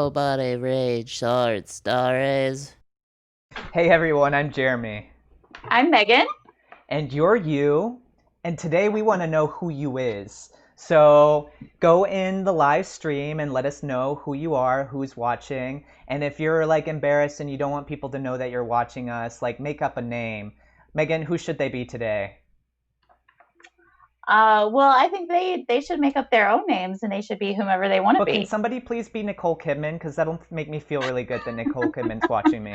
Nobody reads short stories. Hey everyone, I'm Jeremy. I'm Megan. And you're you. And today we want to know who you is. So go in the live stream and let us know who you are, who's watching. And if you're embarrassed and you don't want people to know that you're watching us, make up a name. Megan, who should they be today? Well, I think they should make up their own names and they should be whomever they want to But be. can somebody please be Nicole Kidman? Because that'll make me feel really good that Nicole Kidman's watching me.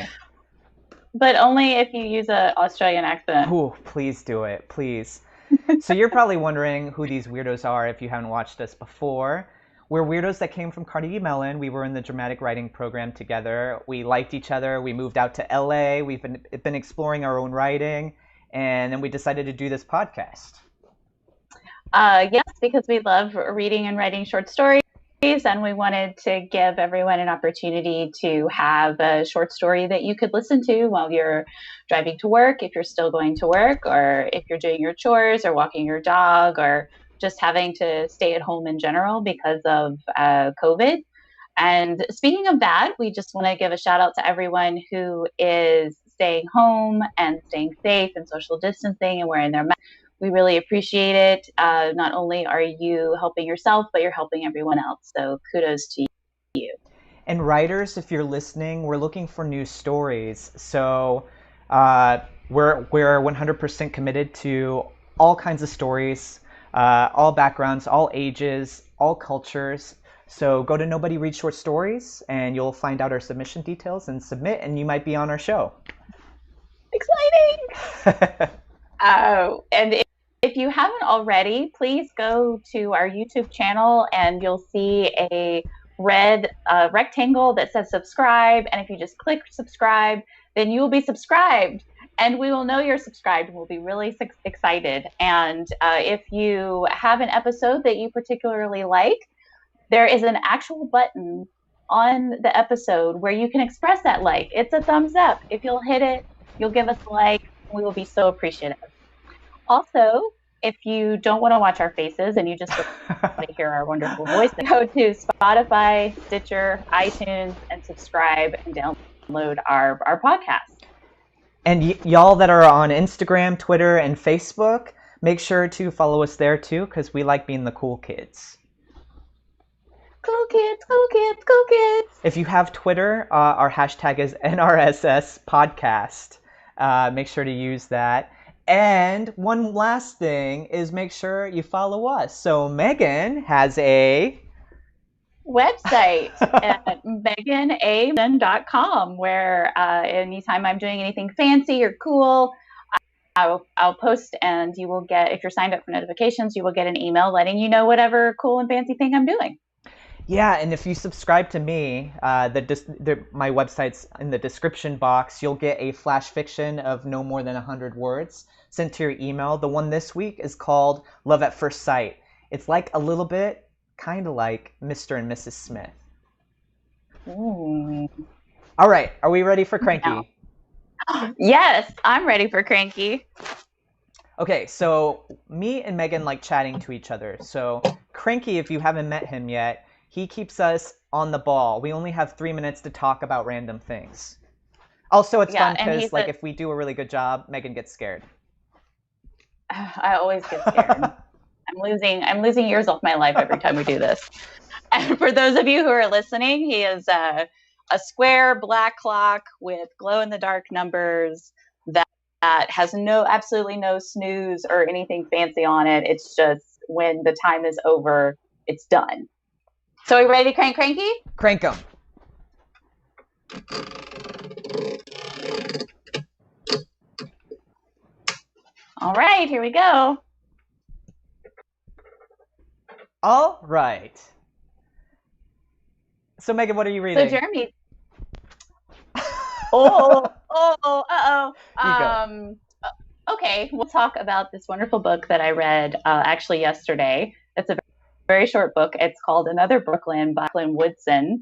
But only if you use an Australian accent. Ooh, please do it, please. So you're probably wondering who these weirdos are if you haven't watched us before. We're weirdos that came from Carnegie Mellon. We were in the dramatic writing program together. We liked each other. We moved out to LA. We've been exploring our own writing. And then we decided to do this podcast. Yes, because we love reading and writing short stories, and we wanted to give everyone an opportunity to have a short story that you could listen to while you're driving to work, if you're still going to work, or if you're doing your chores or walking your dog, or just having to stay at home in general because of COVID. And speaking of that, we just want to give a shout out to everyone who is staying home and staying safe and social distancing and wearing their masks. We really appreciate it. Not only are you helping yourself, but you're helping everyone else. So kudos to you. And writers, if you're listening, we're looking for new stories. So we're 100% committed to all kinds of stories, all backgrounds, all ages, all cultures. So go to Nobody Reads Short Stories and you'll find out our submission details and submit, and you might be on our show. Exciting! And if you haven't already, please go to our YouTube channel and you'll see a red rectangle that says subscribe. And if you just click subscribe, then you will be subscribed and we will know you're subscribed and we'll be really excited. And if you have an episode that you particularly like, there is an actual button on the episode where you can express that like. It's a thumbs up. If you'll hit it, you'll give us a like. We will be so appreciative. Also, if you don't want to watch our faces and you just want to hear our wonderful voices, go to Spotify, Stitcher, iTunes, and subscribe and download our podcast. And y'all that are on Instagram, Twitter, and Facebook, make sure to follow us there too, because we like being the cool kids. Cool kids, cool kids, cool kids. If you have Twitter, our hashtag is NRSS podcast. Make sure to use that. And one last thing is make sure you follow us. So Megan has a website at megana.com where anytime I'm doing anything fancy or cool, I'll post, and you will get, if you're signed up for notifications, you will get an email letting you know whatever cool and fancy thing I'm doing. Yeah, and if you subscribe to me, my website's in the description box. You'll get a flash fiction of no more than 100 words sent to your email. The one this week is called Love at First Sight. It's a little bit, kind of like Mr. and Mrs. Smith. Ooh. All right, are we ready for Cranky? No. Yes, I'm ready for Cranky. Okay, so me and Megan like chatting to each other. So Cranky, if you haven't met him yet, he keeps us on the ball. We only have 3 minutes to talk about random things. Also, it's fun because if we do a really good job, Megan gets scared. I always get scared. I'm losing years off my life every time we do this. And for those of you who are listening, he is a square black clock with glow-in-the-dark numbers that has absolutely no snooze or anything fancy on it. It's just when the time is over, it's done. So are we ready to crank Cranky? Crank 'em. All right, here we go. All right. So Megan, what are you reading? So Jeremy. Uh-oh. Okay, we'll talk about this wonderful book that I read actually yesterday. It's a very short book. It's called Another Brooklyn by Colin Woodson.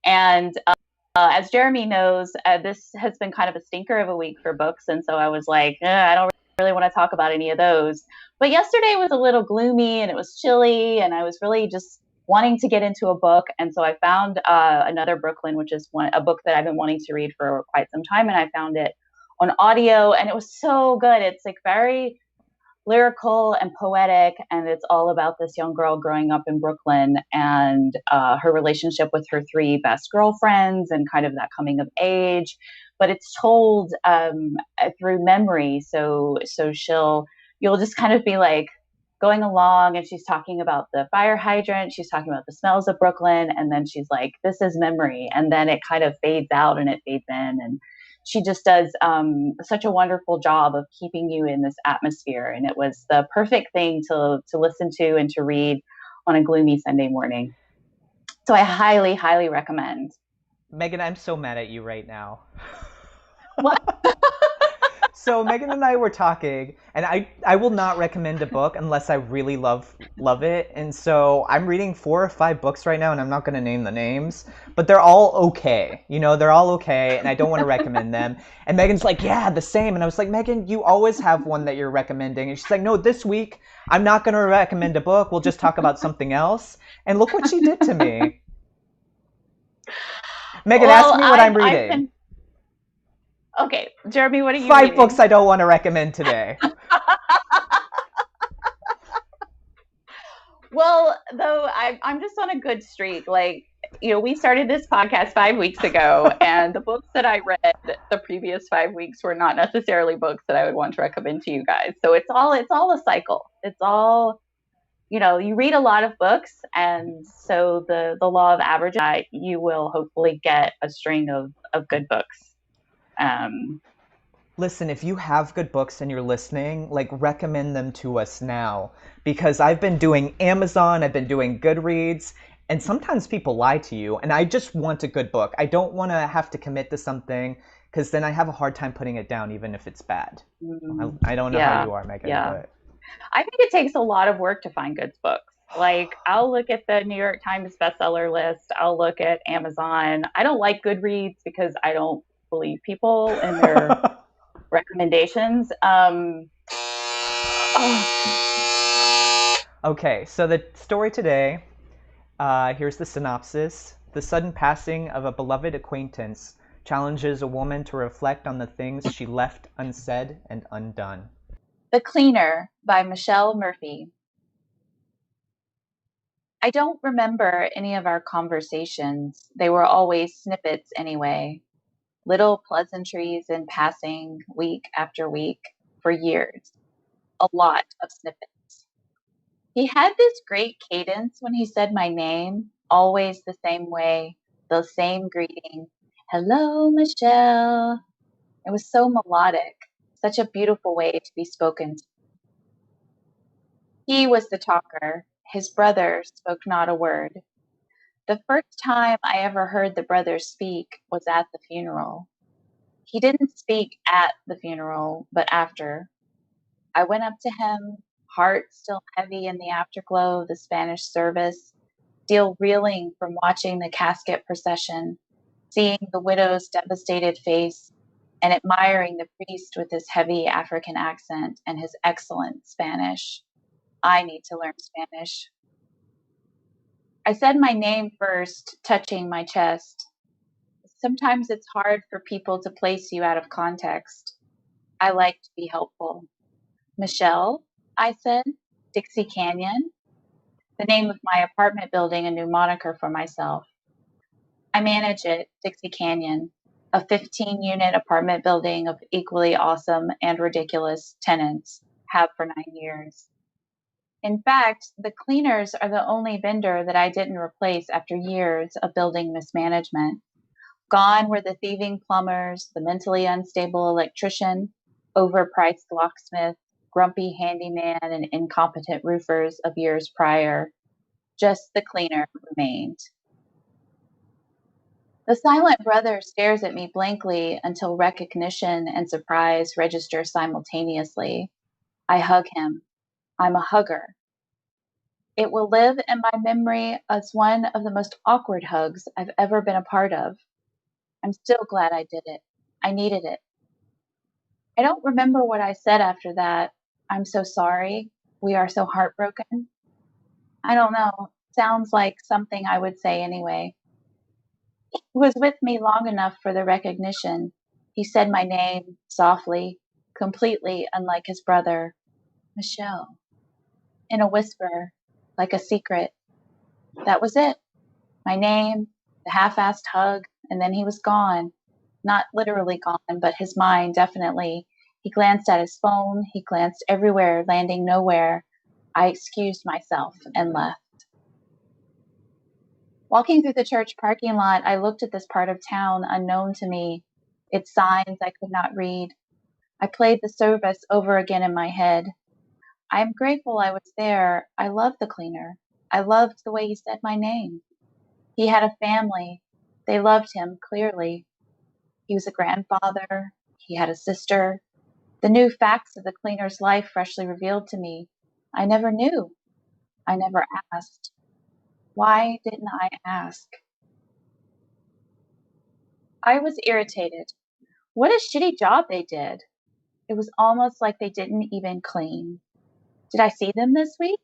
And as Jeremy knows, this has been kind of a stinker of a week for books. And so I was like, I don't really want to talk about any of those. But yesterday was a little gloomy and it was chilly and I was really just wanting to get into a book. And so I found Another Brooklyn, which is a book that I've been wanting to read for quite some time. And I found it on audio, and it was so good. It's like very lyrical and poetic, and it's all about this young girl growing up in Brooklyn and her relationship with her three best girlfriends and kind of that coming of age. But it's told through memory, so you'll just kind of be like going along, and she's talking about the fire hydrant, she's talking about the smells of Brooklyn, and then she's like, this is memory, and then it kind of fades out and it fades in, and she just does such a wonderful job of keeping you in this atmosphere. And it was the perfect thing to listen to and to read on a gloomy Sunday morning. So I highly, highly recommend. Megan, I'm so mad at you right now. What? So Megan and I were talking, and I will not recommend a book unless I really love it. And so I'm reading 4 or 5 books right now, and I'm not going to name the names, but they're all okay. You know, they're all okay, and I don't want to recommend them. And Megan's like, yeah, the same. And I was like, Megan, you always have one that you're recommending. And she's like, no, this week I'm not going to recommend a book. We'll just talk about something else. And look what she did to me. Megan, ask me what I'm reading. Okay, Jeremy, what are you 5 reading? books I don't want to recommend today. Well, though, I'm just on a good streak. Like, you know, we started this podcast 5 weeks ago, and the books that I read the previous 5 weeks were not necessarily books that I would want to recommend to you guys. So it's all a cycle. It's all, you know, you read a lot of books, and so the law of averages, you will hopefully get a string of good books. Listen, if you have good books and you're listening, like, recommend them to us now. Because I've been doing Amazon, I've been doing Goodreads, and sometimes people lie to you, and I just want a good book. I don't want to have to commit to something, because then I have a hard time putting it down, even if it's bad. I don't know how you are, Megan, but... I think it takes a lot of work to find good books. Like, I'll look at the New York Times bestseller list, I'll look at Amazon. I don't like Goodreads because I don't believe people and their recommendations. Okay, so the story today, here's the synopsis. The sudden passing of a beloved acquaintance challenges a woman to reflect on the things she left unsaid and undone. The Cleaner by Michelle Murphy. I don't remember any of our conversations. They were always snippets anyway. Little pleasantries in passing week after week for years. A lot of snippets. He had this great cadence when he said my name, always the same way, the same greeting. Hello, Michelle. It was so melodic, such a beautiful way to be spoken to. He was the talker. His brother spoke not a word. The first time I ever heard the brother speak was at the funeral. He didn't speak at the funeral, but after. I went up to him, heart still heavy in the afterglow of the Spanish service, still reeling from watching the casket procession, seeing the widow's devastated face, and admiring the priest with his heavy African accent and his excellent Spanish. I need to learn Spanish. I said my name first, touching my chest. Sometimes it's hard for people to place you out of context. I like to be helpful. Michelle, I said. Dixie Canyon. The name of my apartment building, a new moniker for myself. I manage it, Dixie Canyon, a 15-unit apartment building of equally awesome and ridiculous tenants, have for 9 years. In fact, the cleaners are the only vendor that I didn't replace after years of building mismanagement. Gone were the thieving plumbers, the mentally unstable electrician, overpriced locksmith, grumpy handyman, and incompetent roofers of years prior. Just the cleaner remained. The silent brother stares at me blankly until recognition and surprise register simultaneously. I hug him. I'm a hugger. It will live in my memory as one of the most awkward hugs I've ever been a part of. I'm still glad I did it. I needed it. I don't remember what I said after that. I'm so sorry. We are so heartbroken. I don't know. sounds like something I would say anyway. He was with me long enough for the recognition. He said my name softly, completely unlike his brother, Michelle, in a whisper, like a secret. That was it. My name, the half-assed hug, and then he was gone. Not literally gone, but his mind definitely. He glanced at his phone. He glanced everywhere, landing nowhere. I excused myself and left. Walking through the church parking lot, I looked at this part of town unknown to me, its signs I could not read. I played the service over again in my head. I am grateful I was there. I loved the cleaner. I loved the way he said my name. He had a family. They loved him, clearly. He was a grandfather. He had a sister. The new facts of the cleaner's life freshly revealed to me. I never knew. I never asked. Why didn't I ask? I was irritated. What a shitty job they did. It was almost like they didn't even clean. Did I see them this week?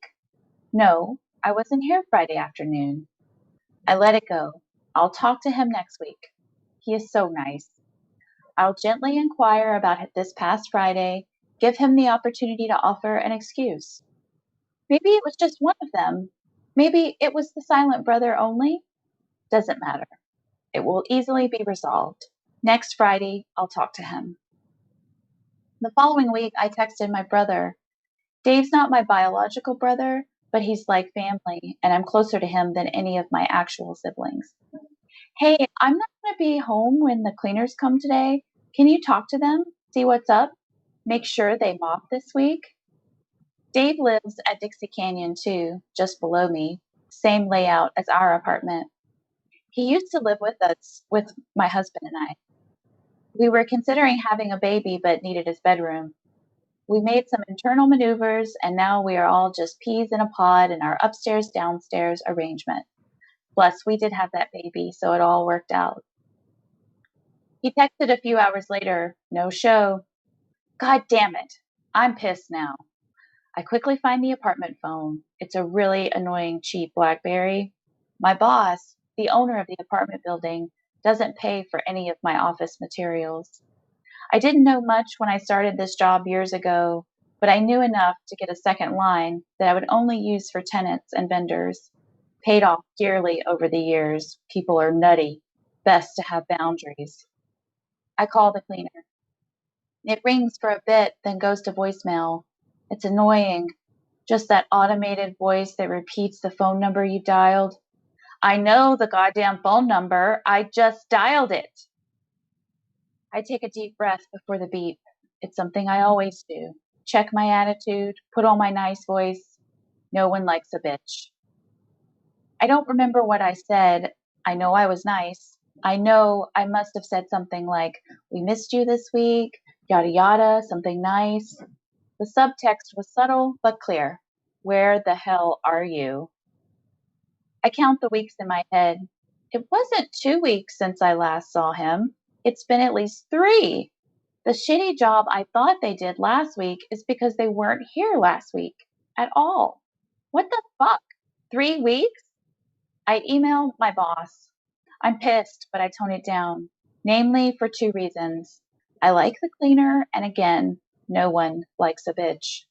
No, I wasn't here Friday afternoon. I let it go. I'll talk to him next week. He is so nice. I'll gently inquire about this past Friday, give him the opportunity to offer an excuse. Maybe it was just one of them. Maybe it was the silent brother only. Doesn't matter. It will easily be resolved. Next Friday, I'll talk to him. The following week, I texted my brother. Dave's not my biological brother, but he's like family, and I'm closer to him than any of my actual siblings. Hey, I'm not going to be home when the cleaners come today. Can you talk to them? See what's up? Make sure they mop this week? Dave lives at Dixie Canyon too, just below me. Same layout as our apartment. He used to live with us, with my husband and I. We were considering having a baby but needed his bedroom. We made some internal maneuvers and now we are all just peas in a pod in our upstairs-downstairs arrangement. Plus, we did have that baby, so it all worked out. He texted a few hours later, no show. God damn it. I'm pissed now. I quickly find the apartment phone. It's a really annoying, cheap BlackBerry. My boss, the owner of the apartment building, doesn't pay for any of my office materials. I didn't know much when I started this job years ago, but I knew enough to get a second line that I would only use for tenants and vendors. Paid off dearly over the years. People are nutty. Best to have boundaries. I call the cleaner. It rings for a bit, then goes to voicemail. It's annoying. Just that automated voice that repeats the phone number you dialed. I know the goddamn phone number. I just dialed it. I take a deep breath before the beep. It's something I always do. Check my attitude, put on my nice voice. No one likes a bitch. I don't remember what I said. I know I was nice. I know I must have said something like, we missed you this week, yada yada, something nice. The subtext was subtle but clear. Where the hell are you? I count the weeks in my head. It wasn't 2 weeks since I last saw him. It's been at least 3. The shitty job I thought they did last week is because they weren't here last week at all. What the fuck? 3 weeks? I emailed my boss. I'm pissed, but I tone it down, namely for 2 reasons. I like the cleaner, and again, no one likes a bitch.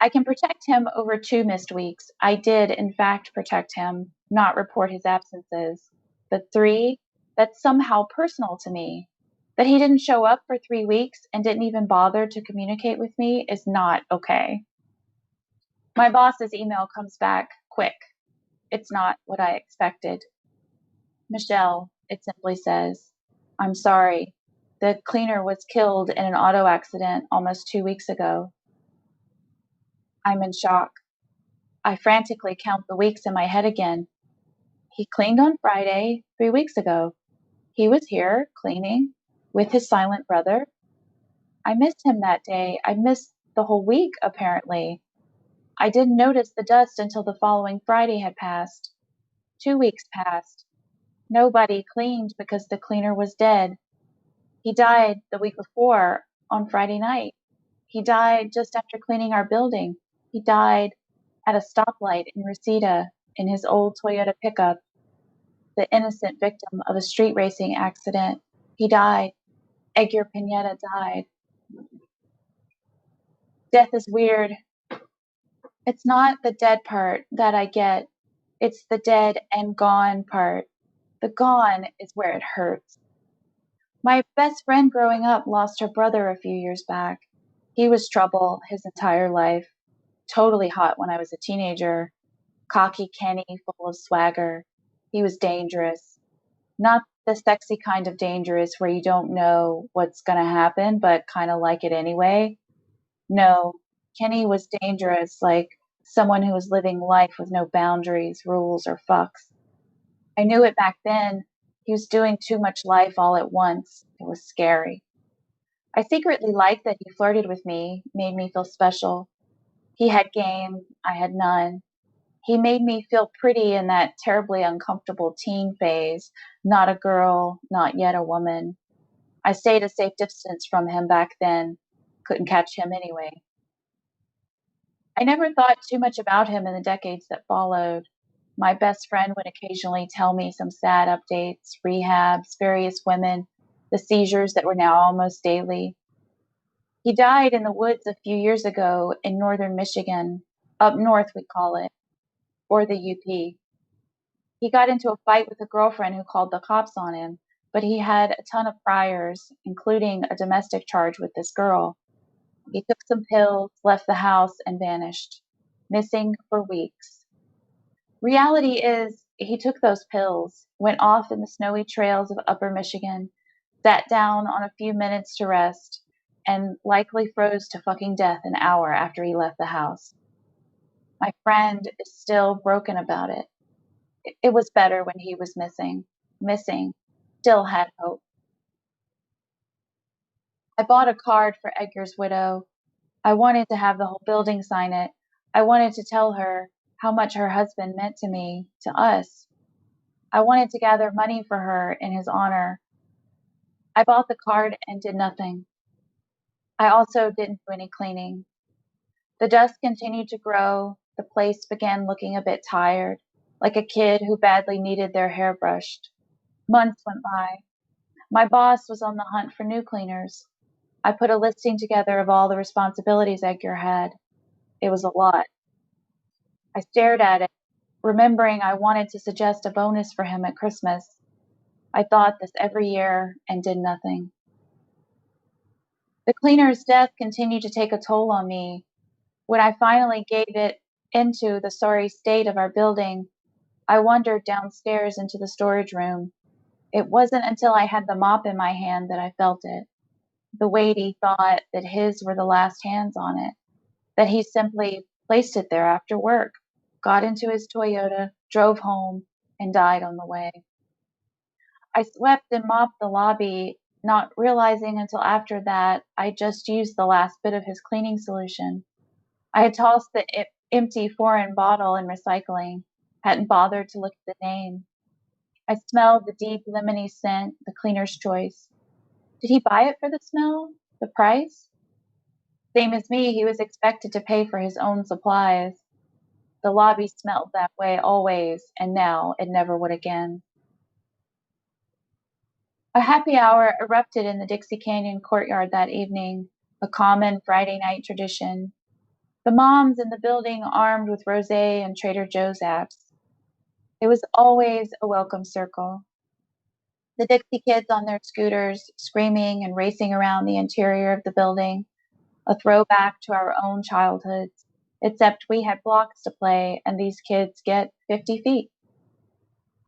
I can protect him over 2 missed weeks. I did, in fact, protect him, not report his absences. But 3, that's somehow personal to me. That he didn't show up for 3 weeks and didn't even bother to communicate with me is not okay. My boss's email comes back quick. It's not what I expected. Michelle, it simply says, I'm sorry. The cleaner was killed in an auto accident almost 2 weeks ago. I'm in shock. I frantically count the weeks in my head again. He cleaned on Friday 3 weeks ago. He was here cleaning with his silent brother. I missed him that day. I missed the whole week, apparently. I didn't notice the dust until the following Friday had passed. 2 weeks passed. Nobody cleaned because the cleaner was dead. He died the week before on Friday night. He died just after cleaning our building. He died at a stoplight in Reseda. in his old Toyota pickup, the innocent victim of a street racing accident. He died. Edgar Pineda died. Death is weird. It's not the dead part that I get. It's the dead and gone part. The gone is where it hurts. My best friend growing up lost her brother a few years back. He was trouble his entire life. Totally hot when I was a teenager. Cocky Kenny, full of swagger. He was dangerous. Not the sexy kind of dangerous where you don't know what's going to happen, but kind of like it anyway. No, Kenny was dangerous, like someone who was living life with no boundaries, rules, or fucks. I knew it back then. He was doing too much life all at once. It was scary. I secretly liked that he flirted with me, made me feel special. He had game, I had none. He made me feel pretty in that terribly uncomfortable teen phase, not a girl, not yet a woman. I stayed a safe distance from him back then. Couldn't catch him anyway. I never thought too much about him in the decades that followed. My best friend would occasionally tell me some sad updates, rehabs, various women, the seizures that were now almost daily. He died in the woods a few years ago in northern Michigan, up north we call it, or the UP. He got into a fight with a girlfriend who called the cops on him, but he had a ton of priors, including a domestic charge with this girl. He took some pills, left the house, and vanished, missing for weeks. Reality is, he took those pills, went off in the snowy trails of upper Michigan, sat down on a few minutes to rest, and likely froze to fucking death an hour after he left the house. My friend is still broken about it. It was better when he was missing, still had hope. I bought a card for Edgar's widow. I wanted to have the whole building sign it. I wanted to tell her how much her husband meant to me, to us. I wanted to gather money for her in his honor. I bought the card and did nothing. I also didn't do any cleaning. The dust continued to grow. The place began looking a bit tired, like a kid who badly needed their hair brushed. Months went by. My boss was on the hunt for new cleaners. I put a listing together of all the responsibilities Edgar had. It was a lot. I stared at it, remembering I wanted to suggest a bonus for him at Christmas. I thought this every year and did nothing. The cleaner's death continued to take a toll on me. When I finally gave it into the sorry state of our building, I wandered downstairs into the storage room. It wasn't until I had the mop in my hand that I felt it. The weighty thought that his were the last hands on it, that he simply placed it there after work, got into his Toyota, drove home, and died on the way. I swept and mopped the lobby, not realizing until after that I just used the last bit of his cleaning solution. I had tossed the empty foreign bottle in recycling, hadn't bothered to look at the name. I smelled the deep lemony scent, the cleaner's choice. Did he buy it for the smell? The price? Same as me, he was expected to pay for his own supplies. The lobby smelled that way always, and now it never would again. A happy hour erupted in the Dixie Canyon courtyard that evening, a common Friday night tradition. The moms in the building armed with rosé and Trader Joe's apps. It was always a welcome circle. The Dixie kids on their scooters, screaming and racing around the interior of the building, a throwback to our own childhoods, except we had blocks to play and these kids get 50 feet.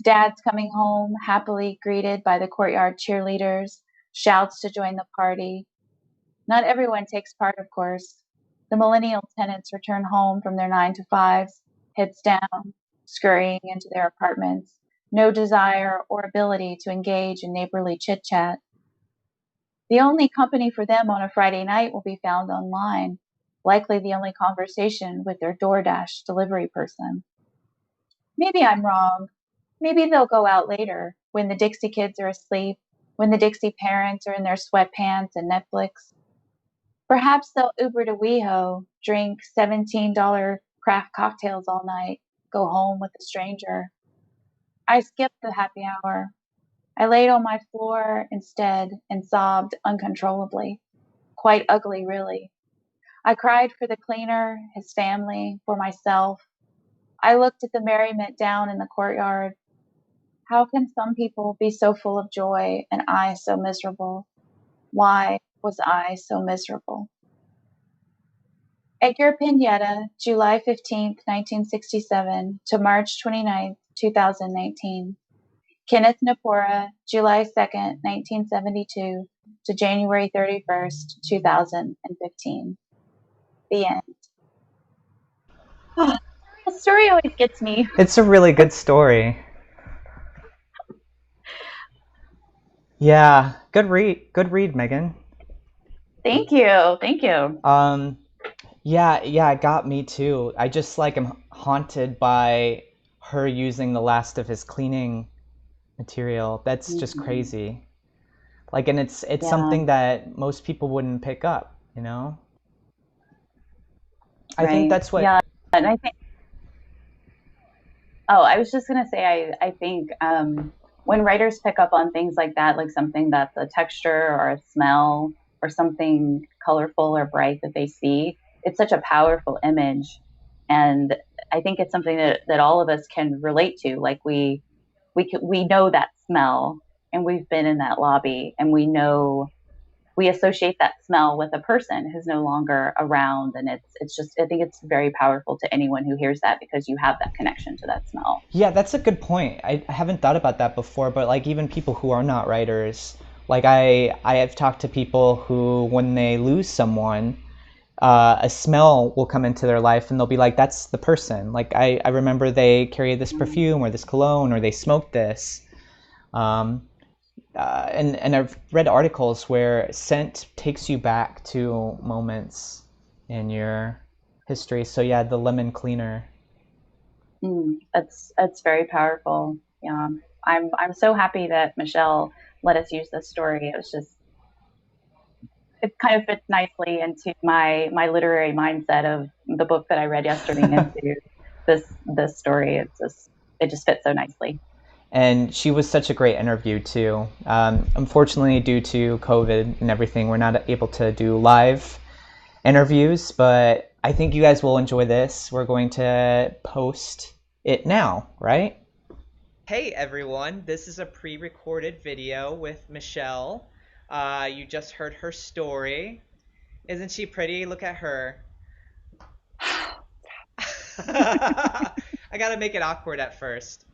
Dads coming home, happily greeted by the courtyard cheerleaders, shouts to join the party. Not everyone takes part, of course. The millennial tenants return home from their 9-to-5s, heads down, scurrying into their apartments, no desire or ability to engage in neighborly chit-chat. The only company for them on a Friday night will be found online, likely the only conversation with their DoorDash delivery person. Maybe I'm wrong. Maybe they'll go out later, when the Dixie kids are asleep, when the Dixie parents are in their sweatpants and Netflix. Perhaps they'll Uber to WeHo, drink $17 craft cocktails all night, go home with a stranger. I skipped the happy hour. I laid on my floor instead and sobbed uncontrollably. Quite ugly, really. I cried for the cleaner, his family, for myself. I looked at the merriment down in the courtyard. How can some people be so full of joy and I so miserable? Why was I so miserable? Edgar Pineda, July 15th, 1967 to March 29th, 2019. Kenneth Napora, July 2nd, 1972 to January 31st, 2015. The end. Oh, the story always gets me. It's a really good story. Yeah, good read, Megan. Thank you. Thank you. Yeah, it got me too. I just like am haunted by her using the last of his cleaning material. That's just crazy. Like, and it's something that most people wouldn't pick up, you know? I think that's what. Yeah, and I think. Oh, I was just gonna say, I think when writers pick up on things like that, like something that's a texture or a smell or something colorful or bright that they see, it's such a powerful image, and I think it's something that all of us can relate to. Like we know that smell, and we've been in that lobby, and we associate that smell with a person who's no longer around, and it's just, I think it's very powerful to anyone who hears that because you have that connection to that smell. Yeah, that's a good point. I haven't thought about that before, but like even people who are not writers, like I have talked to people who when they lose someone, a smell will come into their life and they'll be like, that's the person. Like I remember they carried this perfume or this cologne or they smoked this. And I've read articles where scent takes you back to moments in your history. So yeah, the lemon cleaner. That's very powerful. Yeah, I'm so happy that Michelle let us use this story. It kind of fits nicely into my literary mindset of the book that I read yesterday into this story. It just fits so nicely. And she was such a great interview too. Unfortunately, due to COVID and everything, we're not able to do live interviews, but I think you guys will enjoy this. We're going to post it now, right? Hey everyone, this is a pre-recorded video with Michelle. You just heard her story. Isn't she pretty? Look at her. I gotta make it awkward at first.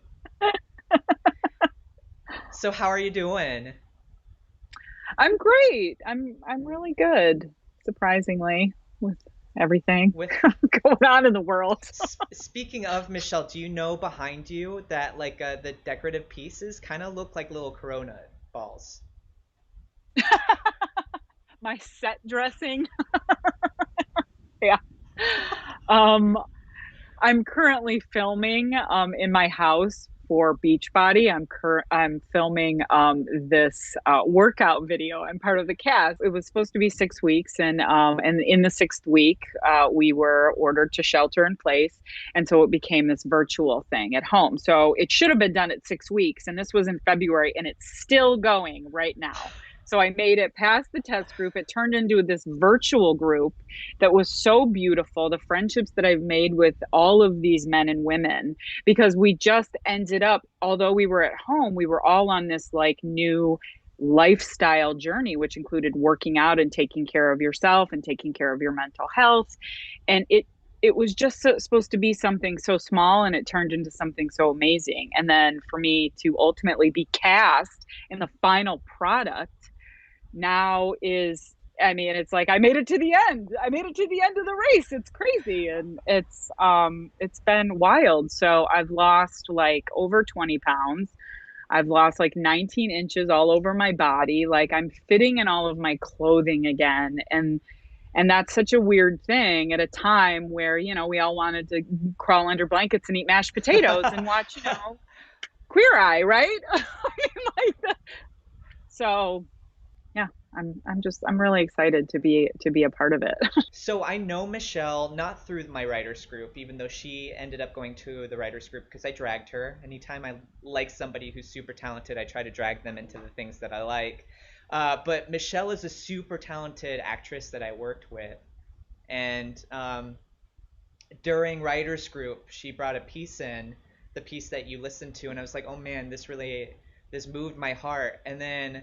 So how are you doing? I'm great. I'm really good, surprisingly, with everything With going on in the world. Speaking of Michelle, do you know behind you that like the decorative pieces kind of look like little Corona balls? My set dressing. Yeah. I'm currently filming in my house for Beachbody. I'm filming this workout video. I'm part of the cast. It was supposed to be 6 weeks, and in the sixth week, we were ordered to shelter in place, and so it became this virtual thing at home. So it should have been done at 6 weeks, and this was in February, and it's still going right now. So I made it past the test group. It turned into this virtual group that was so beautiful. The friendships that I've made with all of these men and women, because we just ended up, although we were at home, we were all on this like new lifestyle journey, which included working out and taking care of yourself and taking care of your mental health. And it was just supposed to be something so small, and it turned into something so amazing. And then for me to ultimately be cast in the final product now is, I mean, it's like I made it to the end. I made it to the end of the race. It's crazy, and it's been wild. So I've lost like over 20 pounds. I've lost like 19 inches all over my body. Like I'm fitting in all of my clothing again, and that's such a weird thing at a time where, you know, we all wanted to crawl under blankets and eat mashed potatoes and watch, you know, Queer Eye, right? So yeah, I'm really excited to be a part of it. So I know Michelle not through my writers group, even though she ended up going to the writers group because I dragged her. Anytime I like somebody who's super talented, I try to drag them into the things that I like. But Michelle is a super talented actress that I worked with, and during writers group, she brought a piece in, the piece that you listened to, and I was like, oh man, this moved my heart. And then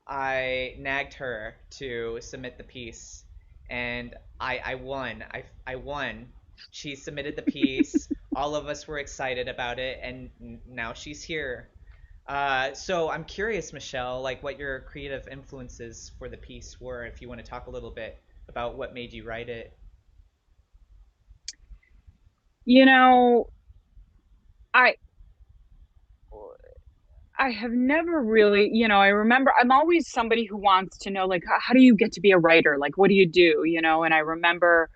I nagged her to submit the piece, and I won. I won. She submitted the piece. All of us were excited about it, and now she's here. So I'm curious, Michelle, like what your creative influences for the piece were, if you want to talk a little bit about what made you write it. You know, I I have never really, I remember I'm always somebody who wants to know, like, how do you get to be a writer? Like, what do you do? And I remember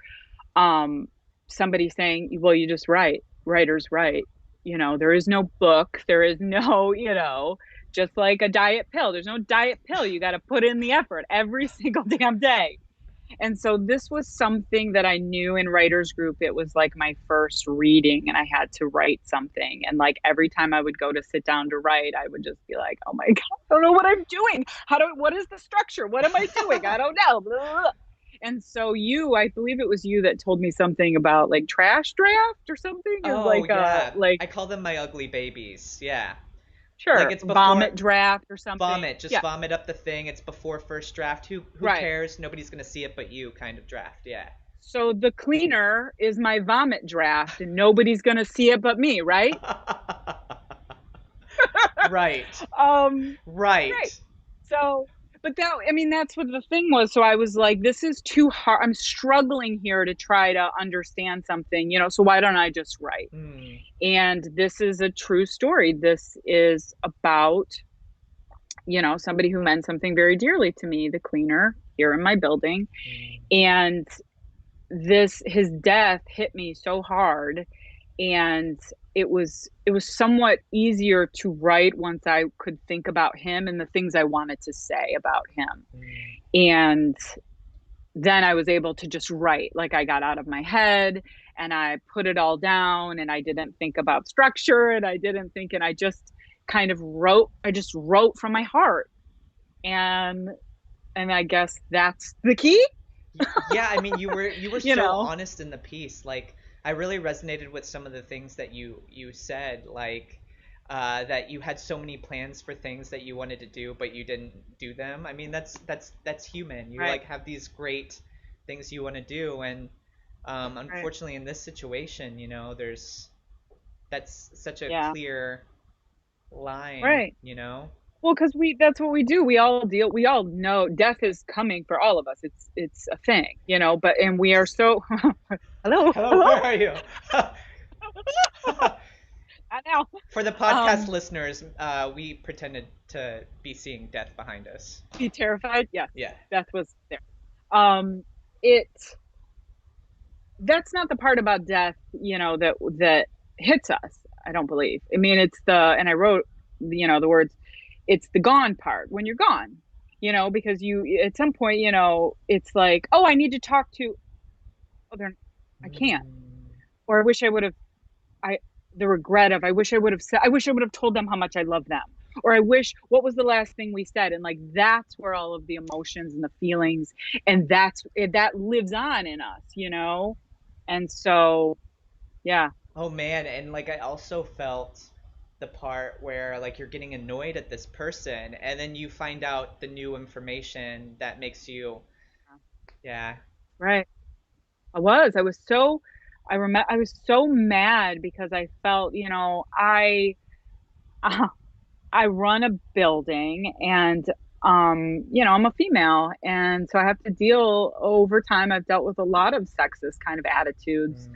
um, somebody saying, well, you just write. Writers write. There is no book. There is no, just like a diet pill. There's no diet pill. You got to put in the effort every single damn day. And so this was something that I knew in writers group. It was like my first reading and I had to write something. And like every time I would go to sit down to write, I would just be like, oh my God, I don't know what I'm doing. What is the structure? What am I doing? I don't know. Blah, blah, blah. And so I believe it was you that told me something about like trash draft or something. Is Oh like yeah, like I call them my ugly babies. Yeah, like sure, it's vomit before draft or something. vomit, just Yeah, vomit up the thing. It's before first draft. Who right. cares? Nobody's gonna see it but you. Kind of draft. Yeah. So the cleaner is my vomit draft and nobody's going to see it but me, right? Right. Right. Right. So, but that's what the thing was. So I was like, this is too hard. I'm struggling here to try to understand something, so why don't I just write? Hmm. And this is a true story. This is about, somebody who meant something very dearly to me, the cleaner here in my building. Hmm. And his death hit me so hard, and it was somewhat easier to write once I could think about him and the things I wanted to say about him. Hmm. And then I was able to just write. Like I got out of my head and I put it all down and I didn't think about structure and I didn't think, and I just kind of wrote. I just wrote from my heart. And I guess that's the key. Yeah, I mean, you were you so know honest in the piece. Like, I really resonated with some of the things that you said, like that you had so many plans for things that you wanted to do, but you didn't do them. I mean, that's human. You Right. like have these great things you want to do, and Right. unfortunately, in this situation, there's that's such a Yeah. clear line, Right. you know? Well, because that's what we do. We all know death is coming for all of us. It's a thing, but, and we are so, hello, Hello, hello, where are you? I know. For the podcast Um, listeners, we pretended to be seeing death behind us. be terrified. Yes, Yeah. death was there. Um, it, that's not the part about death, that hits us. I don't believe. I mean, and I wrote, the words, it's the gone part when you're gone, because at some point, it's like, oh, I need to talk to, oh, I can't, Mm. or I wish I would have, I, the regret of, I wish I would have told them how much I love them. Or I wish, what was the last thing we said? And like, that's where all of the emotions and the feelings, and that lives on in us. And so, yeah, Oh man, and like I also felt the part where like you're getting annoyed at this person and then you find out the new information that makes you yeah. right. I was so mad because I felt, I run a building and I'm a female and so I have to deal over time. I've dealt with a lot of sexist kind of attitudes Mm.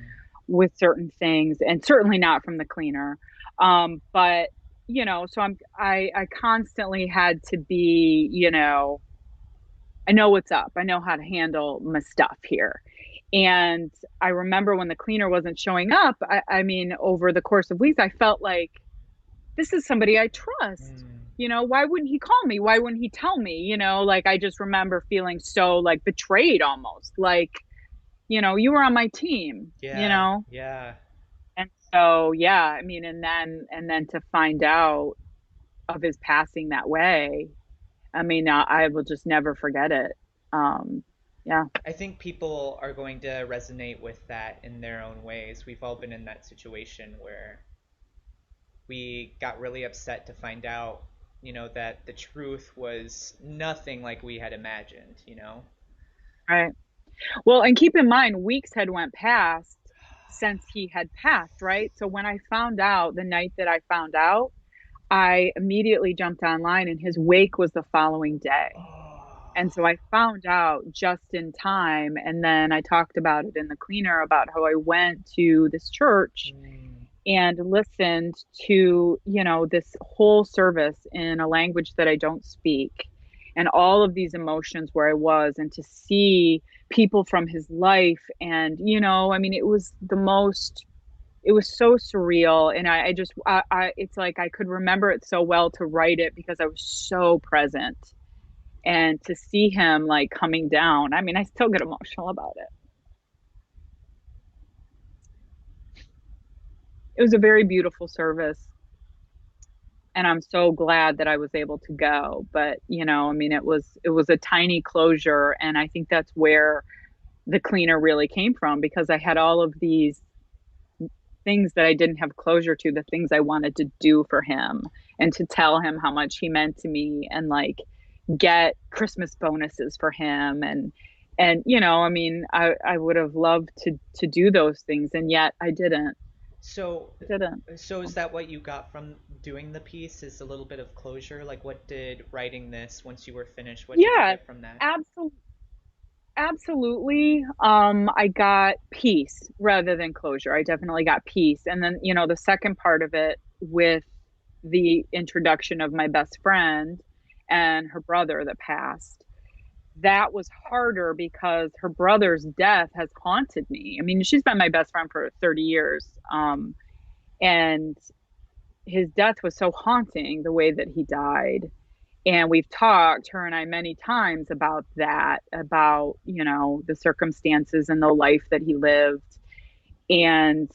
with certain things and certainly not from the cleaner. But so I constantly had to be, I know what's up. I know how to handle my stuff here. And I remember when the cleaner wasn't showing up, I mean, over the course of weeks, I felt like this is somebody I trust. Mm. why wouldn't he call me? Why wouldn't he tell me? Like I just remember feeling so like betrayed almost. Like, you were on my team, Yeah, yeah. And so, yeah, I mean, and then to find out of his passing that way, I mean, I will just never forget it. Um, yeah, I think people are going to resonate with that in their own ways. We've all been in that situation where we got really upset to find out, that the truth was nothing like we had imagined. right. Well, and keep in mind, weeks had went past since he had passed, right? So when I found out the night that I found out, I immediately jumped online and his wake was the following day. Oh. And so I found out just in time. And then I talked about it in the cleaner about how I went to this church Mm. and listened to, this whole service in a language that I don't speak and all of these emotions where I was, and to see people from his life. And, I mean, it was so surreal. And I just, it's like I could remember it so well to write it because I was so present, and to see him like coming down. I mean, I still get emotional about it. It was a very beautiful service, and I'm so glad that I was able to go. But, I mean, it was a tiny closure, and I think that's where the cleaner really came from, because I had all of these things that I didn't have closure to, the things I wanted to do for him and to tell him how much he meant to me, and like get Christmas bonuses for him. And I mean, I would have loved to do those things, and yet I didn't. So, Didn't. so is that what you got from doing the piece? Is a little bit of closure? Like, what did writing this, once you were finished, what did you Yes, get from that? absolutely. Absolutely. I got peace rather than closure. I definitely got peace. And then, the second part of it, with the introduction of my best friend and her brother that passed, that was harder because her brother's death has haunted me. I mean, she's been my best friend for 30 years. And his death was so haunting, the way that he died. And we've talked, her and I, many times about that, about, the circumstances and the life that he lived. And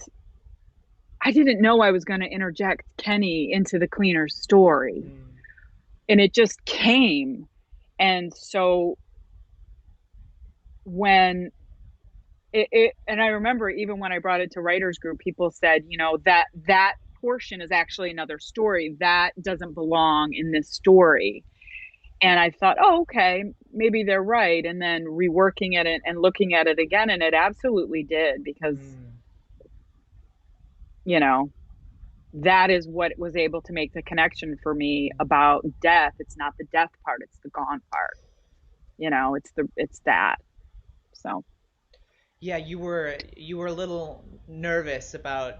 I didn't know I was going to interject Kenny into the cleaner's story. Mm. And it just came. And so when and I remember even when I brought it to writers group, people said, that portion is actually another story that doesn't belong in this story. And I thought, oh, okay, maybe they're right. And then reworking it and looking at it again, and it absolutely did, because, Mm. you know, that is what was able to make the connection for me about death. It's not the death part, it's the gone part. It's that. So, Yeah, you were a little nervous about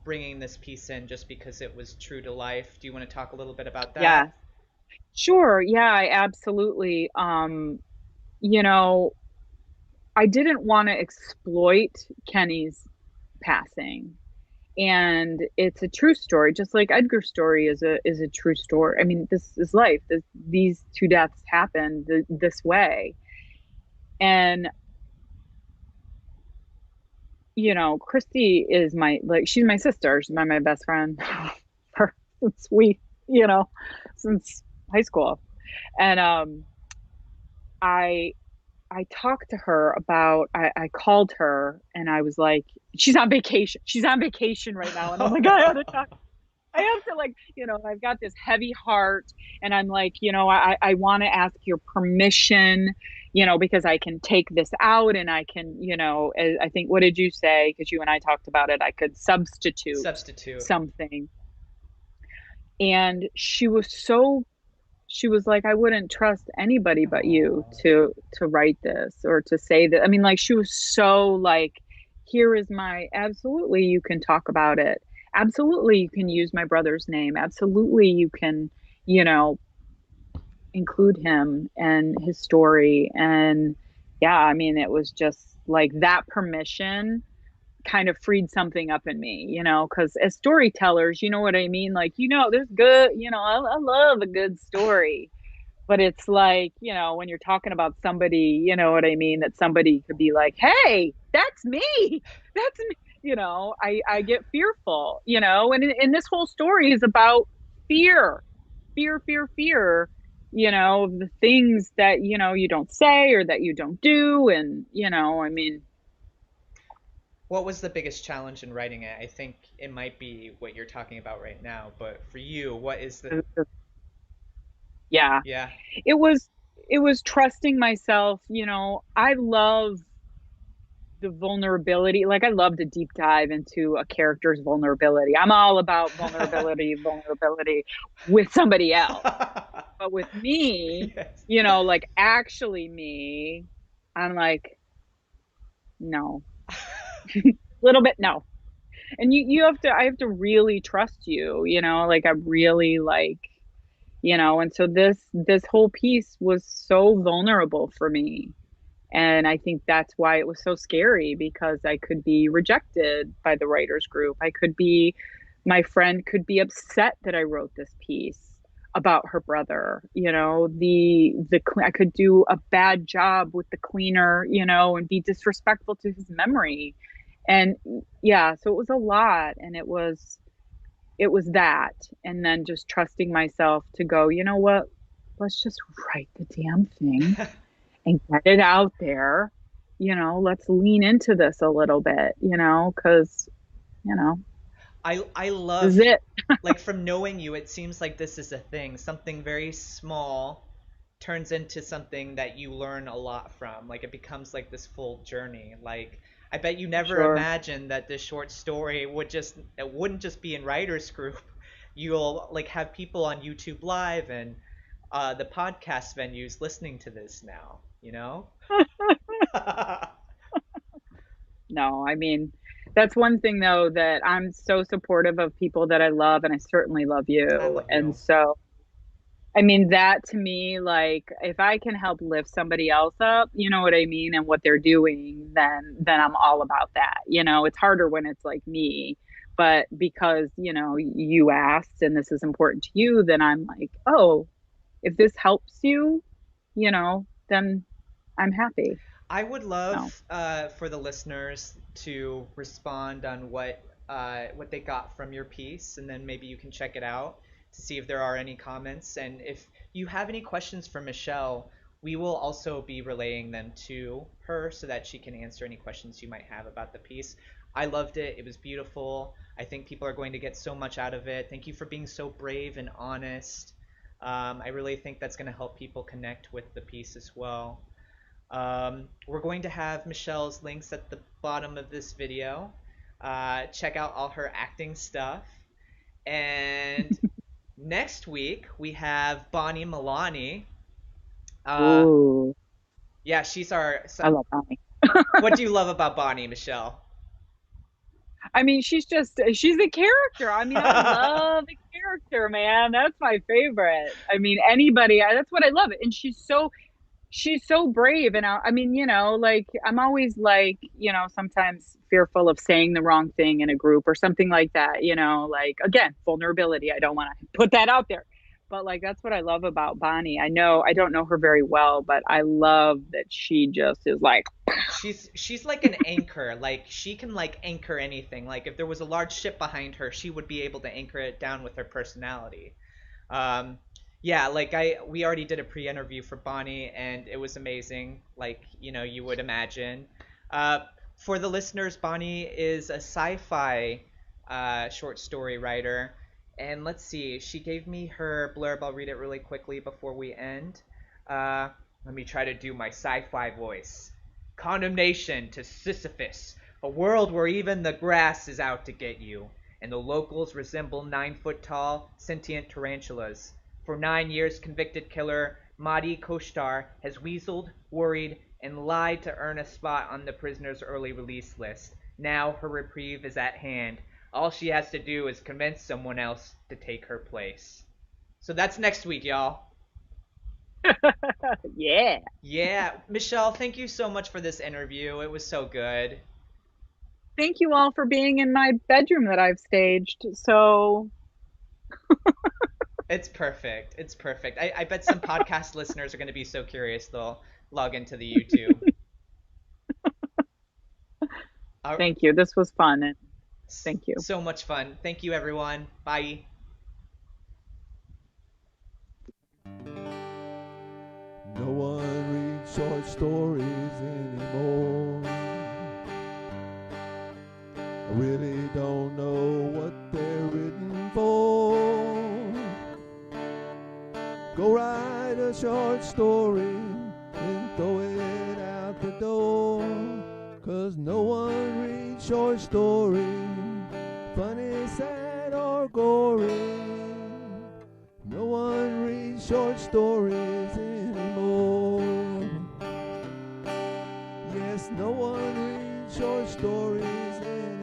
bringing this piece in just because it was true to life. Do you want to talk a little bit about yeah, that? sure. Yeah, I absolutely. You know, I didn't want to exploit Kenny's passing. And it's a true story, just like Edgar's story is a true story. I mean, this is life. These two deaths happened this way. And Christy is she's my sister. She's my best friend for since since high school. And I I talked to her about, I called her and I was like, she's on vacation. She's on vacation right now. And I'm like, I had to talk. I have to, like, I've got this heavy heart, and I'm like, I want to ask your permission, because I can take this out, and I can, I think, what did you say? Because you and I talked about it. I could substitute Substitute. something. And she was like, I wouldn't trust anybody but you Oh. to write this or to say that. I mean, like, she was so like, here is my, absolutely, you can talk about it. Absolutely, you can use my brother's name. Absolutely, you can, you know, include him and his story. And yeah, I mean, it was just like that permission kind of freed something up in me, you know, because as storytellers, you know what I mean? Like, you know, there's good, you know, I love a good story. But it's like, you know, when you're talking about somebody, you know what I mean, that somebody could be like, hey, that's me. That's me. You know, I get fearful, you know, and this whole story is about fear, fear, you know, of the things that, you know, you don't say or that you don't do. And, you know, I mean, What was the biggest challenge in writing it? I think it might be what you're talking about right now, but for you, what is the yeah, yeah. it was, it was trusting myself. You know, I love the vulnerability. Like I love to deep dive into a character's vulnerability. I'm all about vulnerability with somebody else. But with me, Yes. you know, like actually me, I'm like, no. Little bit no. And you have to, I have to really trust you, you know, like I really like, you know, and so this whole piece was so vulnerable for me. And I think that's why it was so scary, because I could be rejected by the writers group. I could be, my friend could be upset that I wrote this piece about her brother. You know, I could do a bad job with the cleaner, you know, and be disrespectful to his memory. And yeah, so it was a lot, and it was that, and then just trusting myself to go, you know what? Let's just write the damn thing and get it out there. You know, let's lean into this a little bit, you know, because, you know, I this is love, it. like, from knowing you, it seems like this is a thing. Something very small turns into something that you learn a lot from. Like it becomes like this full journey. Like I bet you never Sure. imagined that this short story would just it wouldn't just be in writers group. You'll like have people on YouTube Live and the podcast venues listening to this now, you know? I No, I mean, that's one thing though, that I'm so supportive of people that I love, and I certainly love you. love And you. so, I mean, that to me, like, if I can help lift somebody else up, you know what I mean, and what they're doing, then I'm all about that. You know, it's harder when it's like me, but because, you know, you asked and this is important to you, then I'm like, oh, if this helps you, you know, then I'm happy. I would So, love for the listeners to respond on what they got from your piece, and then maybe you can check it out to see if there are any comments. And if you have any questions for Michelle, we will also be relaying them to her so that she can answer any questions you might have about the piece. I loved it. It was beautiful. I think people are going to get so much out of it. Thank you for being so brave and honest. I really think that's going to help people connect with the piece as well. We're going to have Michelle's links at the bottom of this video. Check out all her acting stuff. And next week we have Bonnie Milani. Uh, ooh, yeah, she's our. So, I love Bonnie. what do you love about Bonnie, Michelle? I mean, she's a character. I mean, I love a character, man. That's my favorite. I mean, anybody, that's what I love. And she's so brave. And I mean, you know, like I'm always like, you know, sometimes fearful of saying the wrong thing in a group or something like that, you know, like again, vulnerability. I don't want to put that out there. But like that's what I love about Bonnie. I know I don't know her very well, but I love that she just is like, She's like an anchor. Like she can like anchor anything. Like if there was a large ship behind her, she would be able to anchor it down with her personality. Um, yeah, like we already did a pre-interview for Bonnie, and it was amazing. Like you would imagine. Uh, for the listeners, Bonnie is a sci-fi short story writer, and let's see, she gave me her blurb. I'll read it really quickly before we end. Uh, Let me try to do my sci-fi voice. Condemnation to Sisyphus, a world where even the grass is out to get you, and the locals resemble 9 foot tall, sentient tarantulas. For 9 years, convicted killer Mahdi Koshtar has weaseled, worried, and lied to earn a spot on the prisoner's early release list. Now her reprieve is at hand. All she has to do is convince someone else to take her place. So that's next week, y'all. yeah. Yeah, Michelle, thank you so much for this interview. It was so good. thank you all for being in my bedroom that I've staged. So It's perfect. It's perfect. I bet some podcast listeners are going to be so curious they'll log into the YouTube. thank you. This was fun, and thank you. So much fun. Thank you, everyone. Bye. No one reads short stories anymore. I really don't know what they're written for. Go write a short story and throw it out the door. 'Cause no one reads short stories, funny, sad, or gory. No one reads short stories anymore. Yes, no one reads short stories anymore.